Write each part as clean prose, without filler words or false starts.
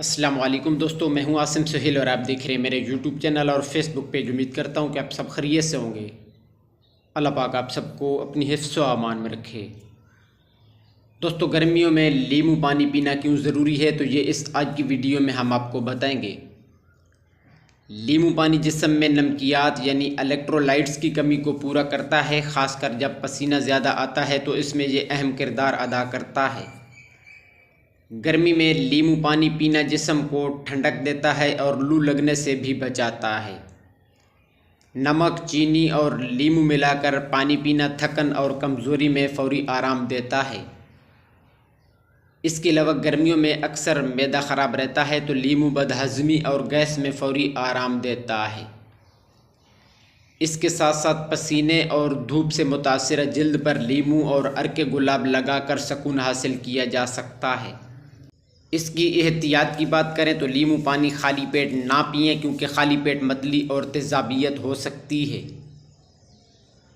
السلام علیکم دوستو، میں ہوں عاصم سہیل اور آپ دیکھ رہے ہیں میرے یوٹیوب چینل اور فیس بک پیج۔ امید کرتا ہوں کہ آپ سب خیریت سے ہوں گے۔ اللہ پاک آپ سب کو اپنی حفظ و امان میں رکھے۔ دوستو، گرمیوں میں لیمو پانی پینا کیوں ضروری ہے تو یہ اس آج کی ویڈیو میں ہم آپ کو بتائیں گے۔ لیمو پانی جسم میں نمکیات یعنی الیکٹرولائٹس کی کمی کو پورا کرتا ہے، خاص کر جب پسینہ زیادہ آتا ہے تو اس میں یہ اہم کردار ادا کرتا ہے۔ گرمی میں لیمو پانی پینا جسم کو ٹھنڈک دیتا ہے اور لو لگنے سے بھی بچاتا ہے۔ نمک، چینی اور لیمو ملا کر پانی پینا تھکن اور کمزوری میں فوری آرام دیتا ہے۔ اس کے علاوہ گرمیوں میں اکثر معدہ خراب رہتا ہے تو لیمو بدہضمی اور گیس میں فوری آرام دیتا ہے۔ اس کے ساتھ ساتھ پسینے اور دھوپ سے متاثرہ جلد پر لیمو اور عرق گلاب لگا کر سکون حاصل کیا جا سکتا ہے۔ اس کی احتیاط کی بات کریں تو لیمو پانی خالی پیٹ نہ پئیں، کیونکہ خالی پیٹ متلی اور تیزابیت ہو سکتی ہے۔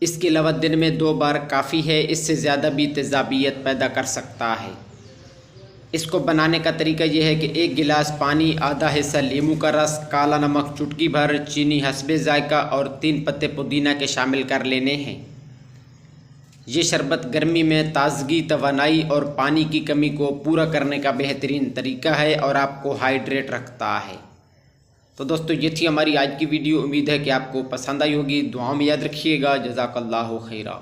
اس کے علاوہ دن میں 2 بار کافی ہے، اس سے زیادہ بھی تیزابیت پیدا کر سکتا ہے۔ اس کو بنانے کا طریقہ یہ ہے کہ 1 گلاس پانی، آدھا حصہ لیمو کا رس، کالا نمک چٹکی بھر، چینی حسب ذائقہ اور 3 پتے پودینہ کے شامل کر لینے ہیں۔ یہ شربت گرمی میں تازگی، توانائی اور پانی کی کمی کو پورا کرنے کا بہترین طریقہ ہے اور آپ کو ہائیڈریٹ رکھتا ہے۔ تو دوستو، یہ تھی ہماری آج کی ویڈیو۔ امید ہے کہ آپ کو پسند آئی ہوگی۔ دعاؤں میں یاد رکھیے گا۔ جزاک اللہ خیرہ۔